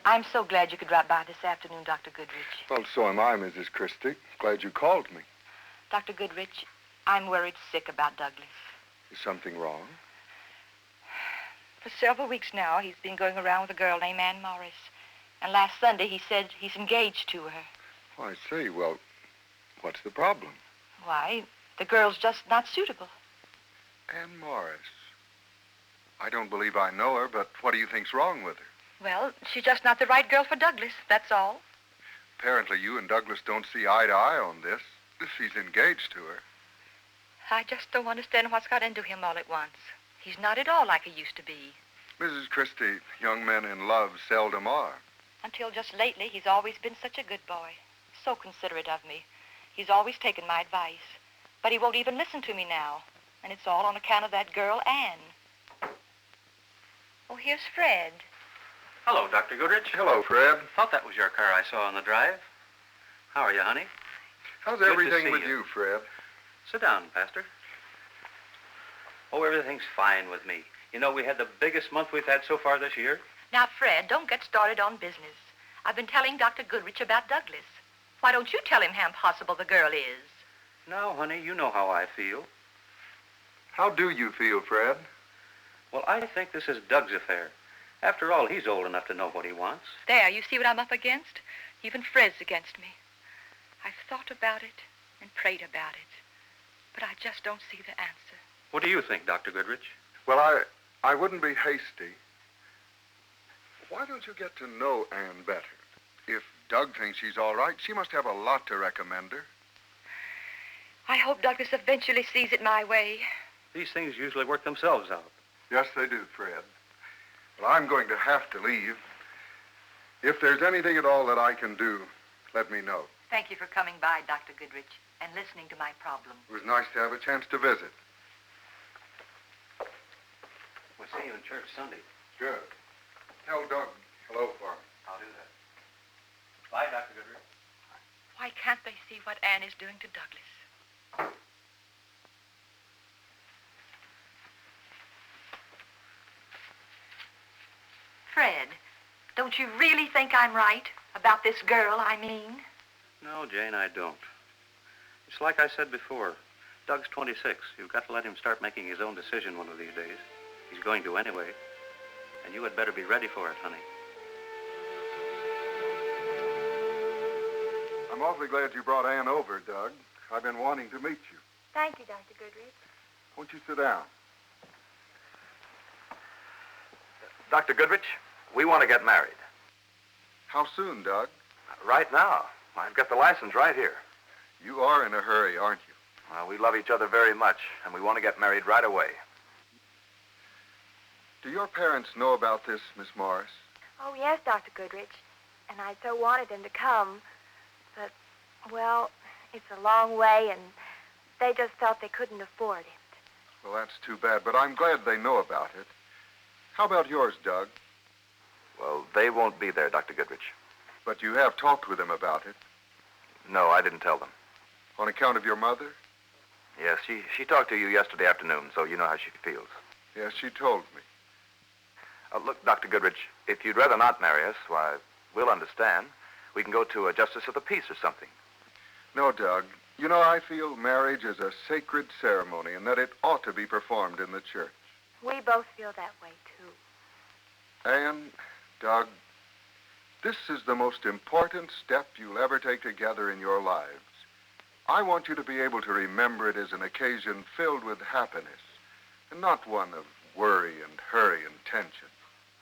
I'm so glad you could drop by this afternoon, Dr. Goodrich. Well, so am I, Mrs. Christie. Glad you called me. Dr. Goodrich, I'm worried sick about Douglas. Is something wrong? For several weeks now, he's been going around with a girl named Ann Morris. And last Sunday, he said he's engaged to her. Oh, I see. Well, what's the problem? Why, the girl's just not suitable. Ann Morris. I don't believe I know her, but what do you think's wrong with her? Well, she's just not the right girl for Douglas, that's all. Apparently you and Douglas don't see eye to eye on this. She's engaged to her. I just don't understand what's got into him all at once. He's not at all like he used to be. Mrs. Christie, young men in love seldom are. Until just lately, he's always been such a good boy. So considerate of me. He's always taken my advice. But he won't even listen to me now. And it's all on account of that girl, Ann. Oh, here's Fred. Hello, Dr. Goodrich. Hello, Fred. Thought that was your car I saw on the drive. How are you, honey? How's Good to everything see with you. you, Fred? Sit down, Pastor. Oh, everything's fine with me. You know, we had the biggest month we've had so far this year. Now, Fred, don't get started on business. I've been telling Dr. Goodrich about Douglas. Why don't you tell him how impossible the girl is? Now, honey, you know how I feel. How do you feel, Fred? Well, I think this is Doug's affair. After all, he's old enough to know what he wants. There, you see what I'm up against? Even Fred's against me. I've thought about it and prayed about it, but I just don't see the answer. What do you think, Dr. Goodrich? Well, I wouldn't be hasty. Why don't you get to know Ann better? If Doug thinks she's all right, she must have a lot to recommend her. I hope Douglas eventually sees it my way. These things usually work themselves out. Yes, they do, Fred. Well, I'm going to have to leave. If there's anything at all that I can do, let me know. Thank you for coming by, Dr. Goodrich, and listening to my problem. It was nice to have a chance to visit. We'll see you in church Sunday. Good. Tell Doug hello for me. I'll do that. Bye, Dr. Goodrich. Why can't they see what Ann is doing to Douglas? Fred, don't you really think I'm right about this girl, I mean? No, Jane, I don't. It's like I said before. Doug's 26. You've got to let him start making his own decision one of these days. He's going to anyway. And you had better be ready for it, honey. I'm awfully glad you brought Ann over, Doug. I've been wanting to meet you. Thank you, Dr. Goodrich. Won't you sit down? Dr. Goodrich, we want to get married. How soon, Doug? Right now. I've got the license right here. You are in a hurry, aren't you? Well, we love each other very much, and we want to get married right away. Do your parents know about this, Miss Morris? Oh, yes, Dr. Goodrich. And I so wanted them to come. But, well, it's a long way, and they just felt they couldn't afford it. Well, that's too bad, but I'm glad they know about it. How about yours, Doug? Well, they won't be there, Dr. Goodrich. But you have talked with them about it. No, I didn't tell them. On account of your mother? Yes, she talked to you yesterday afternoon, so you know how she feels. Yes, she told me. Look, Dr. Goodrich, if you'd rather not marry us, why, we'll understand. We can go to a justice of the peace or something. No, Doug. You know, I feel marriage is a sacred ceremony and that it ought to be performed in the church. We both feel that way, too. Ann, Doug, this is the most important step you'll ever take together in your lives. I want you to be able to remember it as an occasion filled with happiness and not one of worry and hurry and tension.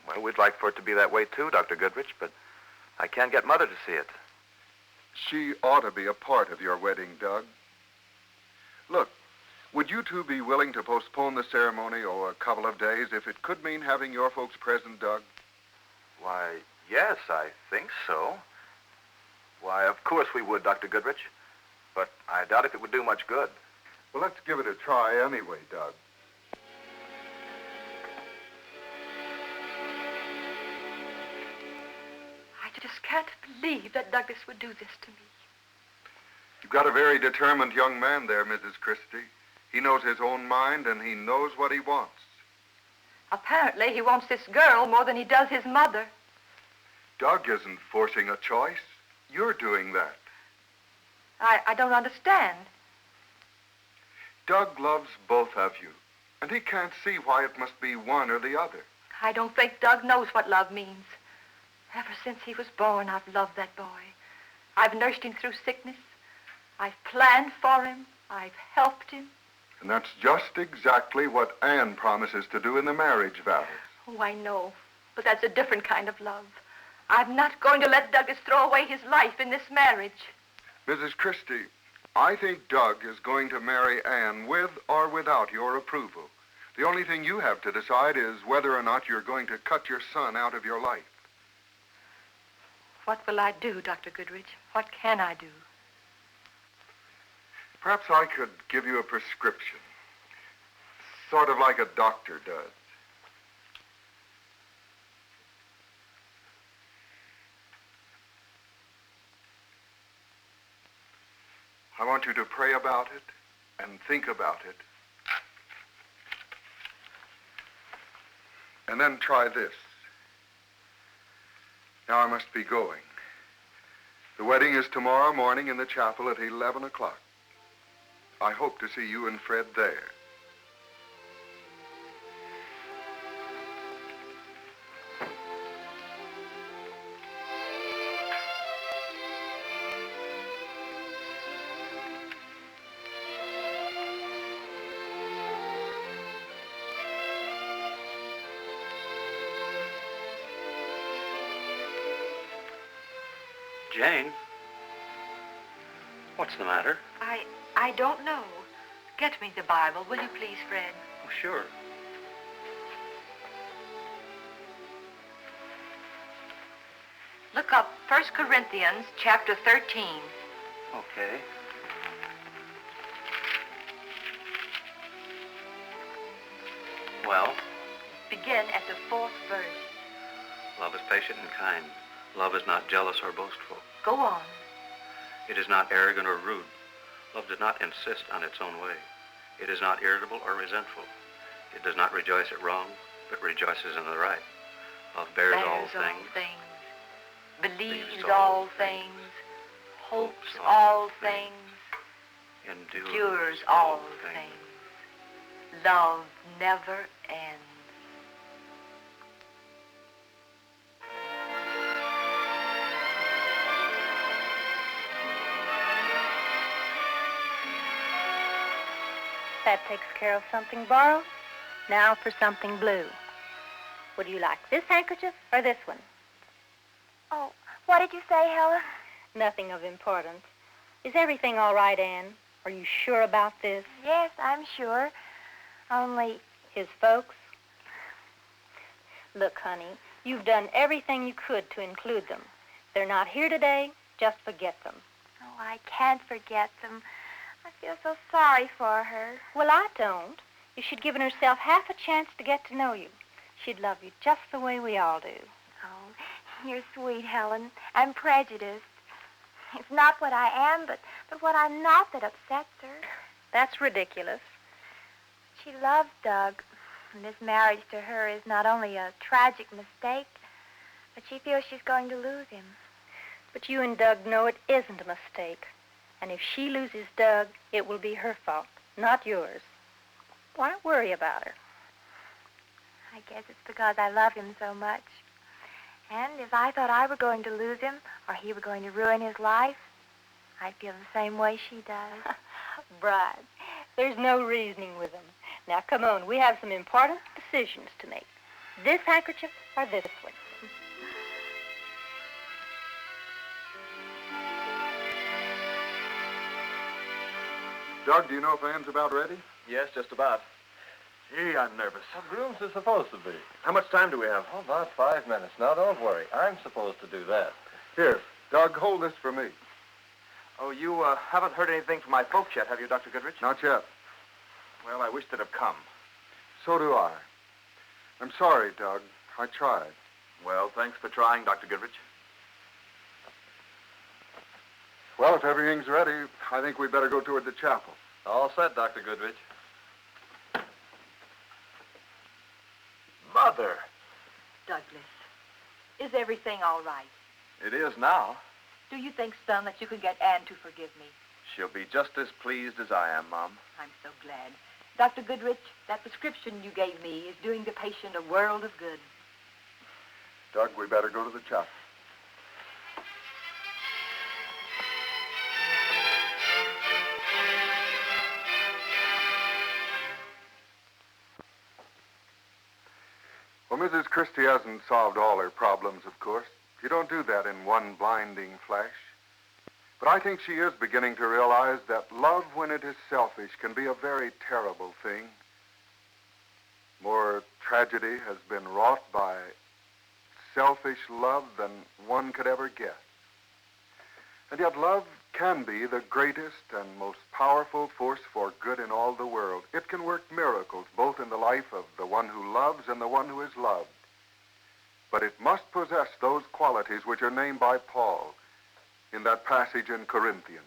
Well, we'd like for it to be that way, too, Dr. Goodrich, but I can't get Mother to see it. She ought to be a part of your wedding, Doug. Look, would you two be willing to postpone the ceremony a couple of days if it could mean having your folks present, Doug? Why, yes, I think so. Why, of course we would, Dr. Goodrich. But I doubt if it would do much good. Well, let's give it a try anyway, Doug. I just can't believe that Douglas would do this to me. You've got a very determined young man there, Mrs. Christie. He knows his own mind, and he knows what he wants. Apparently, he wants this girl more than he does his mother. Doug isn't forcing a choice. You're doing that. I don't understand. Doug loves both of you, and he can't see why it must be one or the other. I don't think Doug knows what love means. Ever since he was born, I've loved that boy. I've nursed him through sickness. I've planned for him. I've helped him. And that's just exactly what Anne promises to do in the marriage vows. Oh, I know. But that's a different kind of love. I'm not going to let Douglas throw away his life in this marriage. Mrs. Christie, I think Doug is going to marry Anne with or without your approval. The only thing you have to decide is whether or not you're going to cut your son out of your life. What will I do, Dr. Goodrich? What can I do? Perhaps I could give you a prescription, sort of like a doctor does. I want you to pray about it and think about it. And then try this. Now I must be going. The wedding is tomorrow morning in the chapel at 11 o'clock. I hope to see you and Fred there. Jane? What's the matter? I don't know. Get me the Bible, will you please, Fred? Oh, sure. Look up 1 Corinthians chapter 13. Okay. Well? Begin at the 4th verse. Love is patient and kind. Love is not jealous or boastful. Go on. It is not arrogant or rude. Love does not insist on its own way. It is not irritable or resentful. It does not rejoice at wrong, but rejoices in the right. Love bears all things. Believes all things. Hopes all things. Endures all things. Love never ends. That takes care of something borrowed. Now for something blue. Would you like this handkerchief or this one? Oh, what did you say, Helen? Nothing of importance. Is everything all right, Anne? Are you sure about this? Yes, I'm sure. Only... His folks? Look, honey, you've done everything you could to include them. They're not here today. Just forget them. Oh, I can't forget them. I feel so sorry for her. Well, I don't. If she'd given herself half a chance to get to know you, she'd love you just the way we all do. Oh, you're sweet, Helen. I'm prejudiced. It's not what I am, but what I'm not that upsets her. That's ridiculous. She loves Doug, and this marriage to her is not only a tragic mistake, but she feels she's going to lose him. But you and Doug know it isn't a mistake. And if she loses Doug, it will be her fault, not yours. Why worry about her? I guess it's because I love him so much. And if I thought I were going to lose him, or he were going to ruin his life, I'd feel the same way she does. Bride, there's no reasoning with him. Now, come on, we have some important decisions to make. This handkerchief or this one? Doug, do you know if Anne's about ready? Yes, just about. Gee, I'm nervous. How groom's it supposed to be? How much time do we have? Oh, about 5 minutes. Now, don't worry. I'm supposed to do that. Here, Doug, hold this for me. Oh, you haven't heard anything from my folks yet, have you, Dr. Goodrich? Not yet. Well, I wish they'd have come. So do I. I'm sorry, Doug. I tried. Well, thanks for trying, Dr. Goodrich. Well, if everything's ready, I think we better go toward the chapel. All set, Dr. Goodrich. Mother! Douglas, Is everything all right? It is now. Do you think, son, that you can get Anne to forgive me? She'll be just as pleased as I am, Mom. I'm so glad. Dr. Goodrich, that prescription you gave me is doing the patient a world of good. Doug, we better go to the chapel. Well, Mrs. Christie hasn't solved all her problems, of course. You don't do that in one blinding flash. But I think she is beginning to realize that love, when it is selfish, can be a very terrible thing. More tragedy has been wrought by selfish love than one could ever guess. And yet love can be the greatest and most powerful force for good in all the world. It can work miracles both in the life of the one who loves and the one who is loved. But it must possess those qualities which are named by Paul in that passage in Corinthians.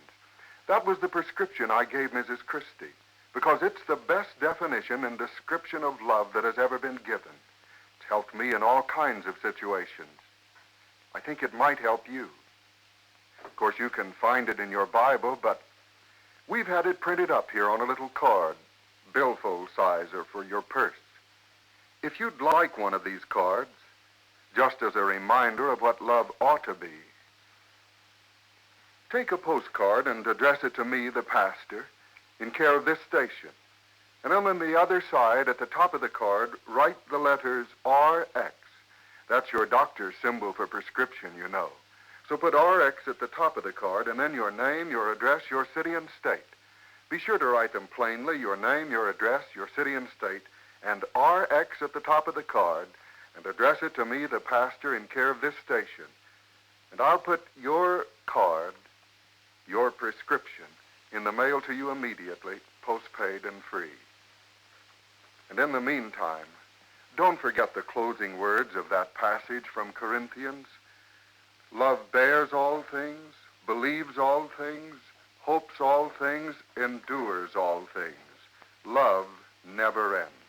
That was the prescription I gave Mrs. Christie, because it's the best definition and description of love that has ever been given. It's helped me in all kinds of situations. I think it might help you. Of course, you can find it in your Bible, but we've had it printed up here on a little card, billfold size, or for your purse. If you'd like one of these cards, just as a reminder of what love ought to be, take a postcard and address it to me, the pastor, in care of this station. And then on the other side, at the top of the card, write the letters RX. That's your doctor's symbol for prescription, you know. So put RX at the top of the card, and then your name, your address, your city and state. Be sure to write them plainly, your name, your address, your city and state, and RX at the top of the card, and address it to me, the pastor, in care of this station. And I'll put your card, your prescription, in the mail to you immediately, postpaid and free. And in the meantime, don't forget the closing words of that passage from Corinthians. Love bears all things, believes all things, hopes all things, endures all things. Love never ends.